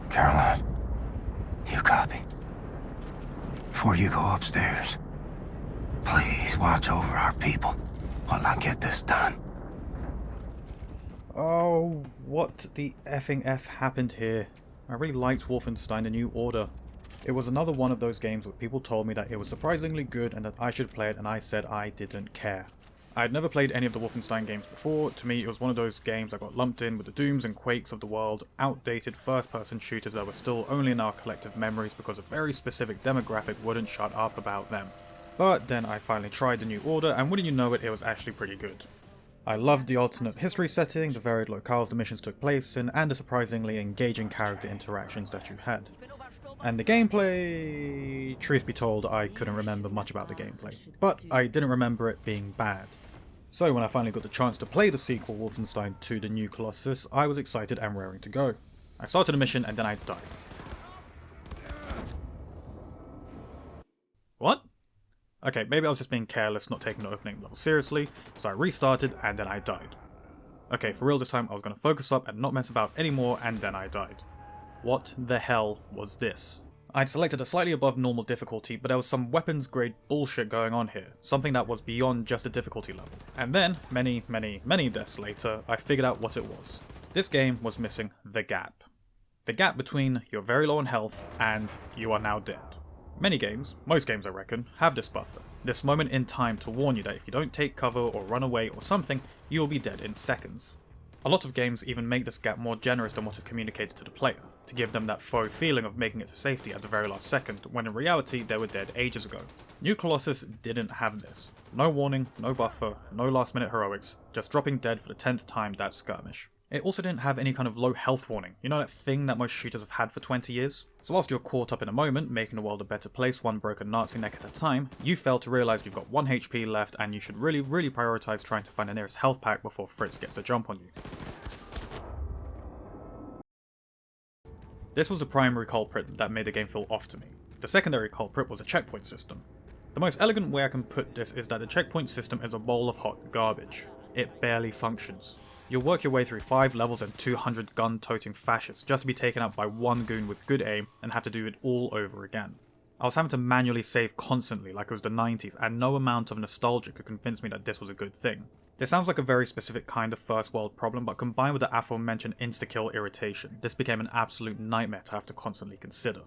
Caroline, you copy? Before you go upstairs, please watch over our people while I get this done. Oh, what the effing F happened here? I really liked Wolfenstein: The New Order. It was another one of those games where people told me that it was surprisingly good and that I should play it, and I said I didn't care. I had never played any of the Wolfenstein games before. To me, it was one of those games that got lumped in with the Dooms and Quakes of the world, outdated first-person shooters that were still only in our collective memories because a very specific demographic wouldn't shut up about them. But then I finally tried The New Order, and wouldn't you know it, it was actually pretty good. I loved the alternate history setting, the varied locales the missions took place in, and the surprisingly engaging character interactions that you had. And the gameplay... truth be told, I couldn't remember much about the gameplay. But I didn't remember it being bad. So when I finally got the chance to play the sequel Wolfenstein 2: The New Colossus, I was excited and raring to go. I started a mission and then I died. What? Okay, maybe I was just being careless, not taking the opening level seriously, so I restarted and then I died. Okay, for real this time I was going to focus up and not mess about anymore, and then I died. What the hell was this? I'd selected a slightly above normal difficulty, but there was some weapons grade bullshit going on here, something that was beyond just a difficulty level. And then, many deaths later, I figured out what it was. This game was missing the gap. The gap between you're very low on health and you are now dead. Many games, most games I reckon, have this buffer. This moment in time to warn you that if you don't take cover or run away or something, you will be dead in seconds. A lot of games even make this gap more generous than what is communicated to the player, to give them that faux feeling of making it to safety at the very last second, when in reality they were dead ages ago. New Colossus didn't have this. No warning, no buffer, no last minute heroics, just dropping dead for the 10th time that skirmish. It also didn't have any kind of low health warning, you know that thing that most shooters have had for 20 years? So whilst you're caught up in a moment, making the world a better place one broken Nazi neck at a time, you fail to realise you've got 1 HP left and you should really prioritise trying to find the nearest health pack before Fritz gets the jump on you. This was the primary culprit that made the game feel off to me. The secondary culprit was a checkpoint system. The most elegant way I can put this is that the checkpoint system is a bowl of hot garbage. It barely functions. You'll work your way through 5 levels and 200 gun-toting fascists just to be taken out by one goon with good aim and have to do it all over again. I was having to manually save constantly like it was the 90s, and no amount of nostalgia could convince me that this was a good thing. This sounds like a very specific kind of first world problem, but combined with the aforementioned insta-kill irritation, this became an absolute nightmare to have to constantly consider.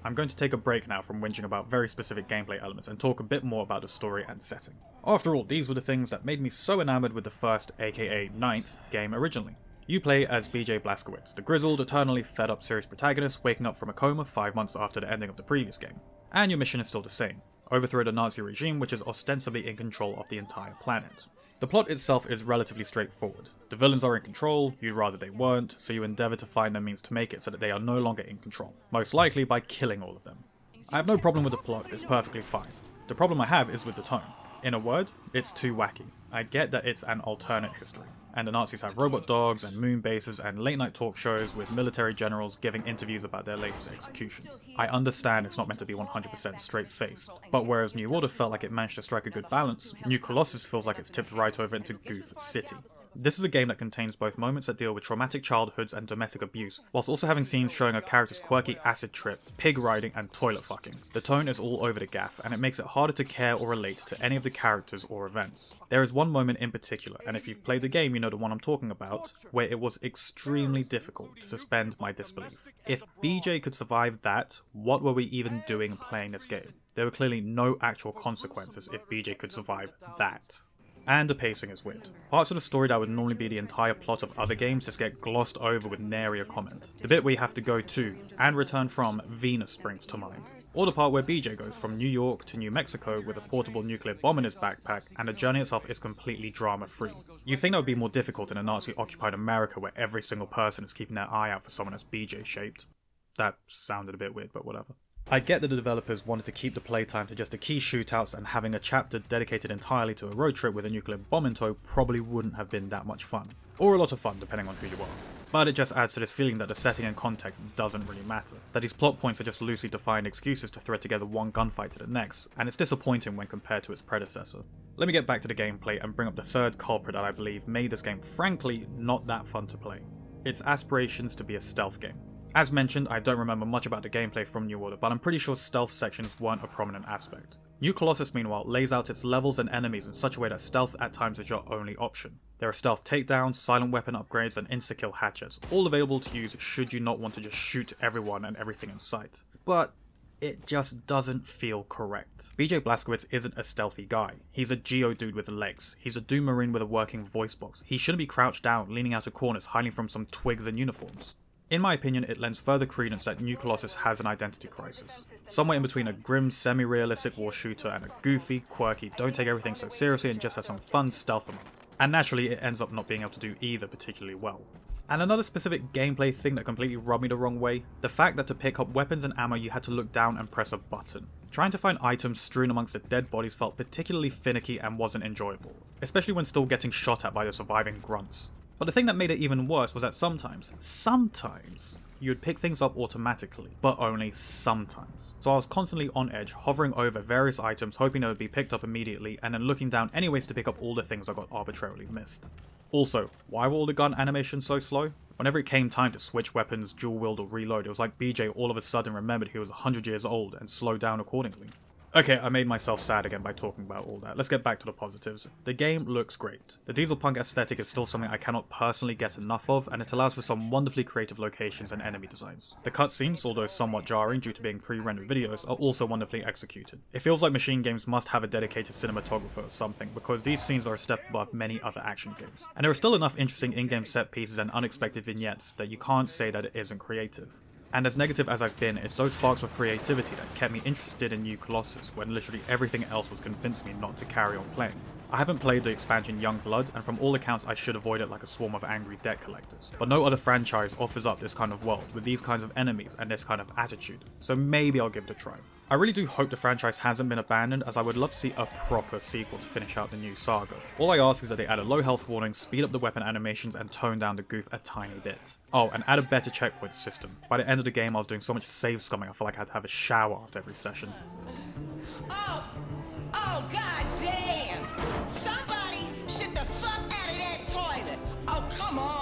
I'm going to take a break now from whinging about very specific gameplay elements and talk a bit more about the story and setting. After all, these were the things that made me so enamoured with the first, aka 9th, game originally. You play as BJ Blazkowicz, the grizzled, eternally fed up series protagonist waking up from a coma 5 months after the ending of the previous game. And your mission is still the same: overthrow the Nazi regime which is ostensibly in control of the entire planet. The plot itself is relatively straightforward. The villains are in control, you'd rather they weren't, so you endeavour to find a means to make it so that they are no longer in control, most likely by killing all of them. I have no problem with the plot, it's perfectly fine. The problem I have is with the tone. In a word, it's too wacky. I get that it's an alternate history, and the Nazis have robot dogs and moon bases and late night talk shows with military generals giving interviews about their latest executions. I understand it's not meant to be 100% straight-faced, but whereas New Order felt like it managed to strike a good balance, New Colossus feels like it's tipped right over into Goof City. This is a game that contains both moments that deal with traumatic childhoods and domestic abuse, whilst also having scenes showing a character's quirky acid trip, pig riding, and toilet fucking. The tone is all over the gaff, and it makes it harder to care or relate to any of the characters or events. There is one moment in particular, and if you've played the game you know the one I'm talking about, where it was extremely difficult to suspend my disbelief. If BJ could survive that, what were we even doing playing this game? There were clearly no actual consequences if BJ could survive that. And the pacing is weird. Parts of the story that would normally be the entire plot of other games just get glossed over with nary a comment. The bit where you have to go to, and return from, Venus springs to mind. Or the part where BJ goes from New York to New Mexico with a portable nuclear bomb in his backpack, and the journey itself is completely drama-free. You'd think that would be more difficult in a Nazi-occupied America where every single person is keeping their eye out for someone that's BJ-shaped. That sounded a bit weird, but whatever. I get that the developers wanted to keep the playtime to just the key shootouts, and having a chapter dedicated entirely to a road trip with a nuclear bomb in tow probably wouldn't have been that much fun. Or a lot of fun, depending on who you are. But it just adds to this feeling that the setting and context doesn't really matter, that these plot points are just loosely defined excuses to thread together one gunfight to the next, and it's disappointing when compared to its predecessor. Let me get back to the gameplay and bring up the third culprit that I believe made this game frankly not that fun to play. Its aspirations to be a stealth game. As mentioned, I don't remember much about the gameplay from New Order, but I'm pretty sure stealth sections weren't a prominent aspect. New Colossus, meanwhile, lays out its levels and enemies in such a way that stealth at times is your only option. There are stealth takedowns, silent weapon upgrades, and insta-kill hatchets, all available to use should you not want to just shoot everyone and everything in sight. But it just doesn't feel correct. BJ Blazkowicz isn't a stealthy guy. He's a Geo dude with legs. He's a Doom Marine with a working voice box. He shouldn't be crouched down, leaning out of corners, hiding from some twigs and uniforms. In my opinion, it lends further credence that New Colossus has an identity crisis. Somewhere in between a grim, semi-realistic war shooter and a goofy, quirky, don't take everything so seriously and just have some fun stealth among. And naturally, it ends up not being able to do either particularly well. And another specific gameplay thing that completely rubbed me the wrong way, the fact that to pick up weapons and ammo you had to look down and press a button. Trying to find items strewn amongst the dead bodies felt particularly finicky and wasn't enjoyable, especially when still getting shot at by the surviving grunts. But the thing that made it even worse was that sometimes, you'd pick things up automatically, but only sometimes. So I was constantly on edge, hovering over various items, hoping they would be picked up immediately, and then looking down anyways to pick up all the things I got arbitrarily missed. Also, why were all the gun animations so slow? Whenever it came time to switch weapons, dual wield or reload, it was like BJ all of a sudden remembered he was 100 years old and slowed down accordingly. Okay, I made myself sad again by talking about all that. Let's get back to the positives. The game looks great. The diesel punk aesthetic is still something I cannot personally get enough of, and it allows for some wonderfully creative locations and enemy designs. The cutscenes, although somewhat jarring due to being pre-rendered videos, are also wonderfully executed. It feels like MachineGames must have a dedicated cinematographer or something, because these scenes are a step above many other action games. And there are still enough interesting in-game set pieces and unexpected vignettes that you can't say that it isn't creative. And as negative as I've been, it's those sparks of creativity that kept me interested in New Colossus when literally everything else was convincing me not to carry on playing. I haven't played the expansion Young Blood, and from all accounts I should avoid it like a swarm of angry debt collectors. But no other franchise offers up this kind of world, with these kinds of enemies and this kind of attitude, so maybe I'll give it a try. I really do hope the franchise hasn't been abandoned, as I would love to see a proper sequel to finish out the new saga. All I ask is that they add a low health warning, speed up the weapon animations, and tone down the goof a tiny bit. Oh, and add a better checkpoint system. By the end of the game I was doing so much save scumming I felt like I had to have a shower after every session. Oh, god damn! Somebody shit the fuck out of that toilet! Oh, come on!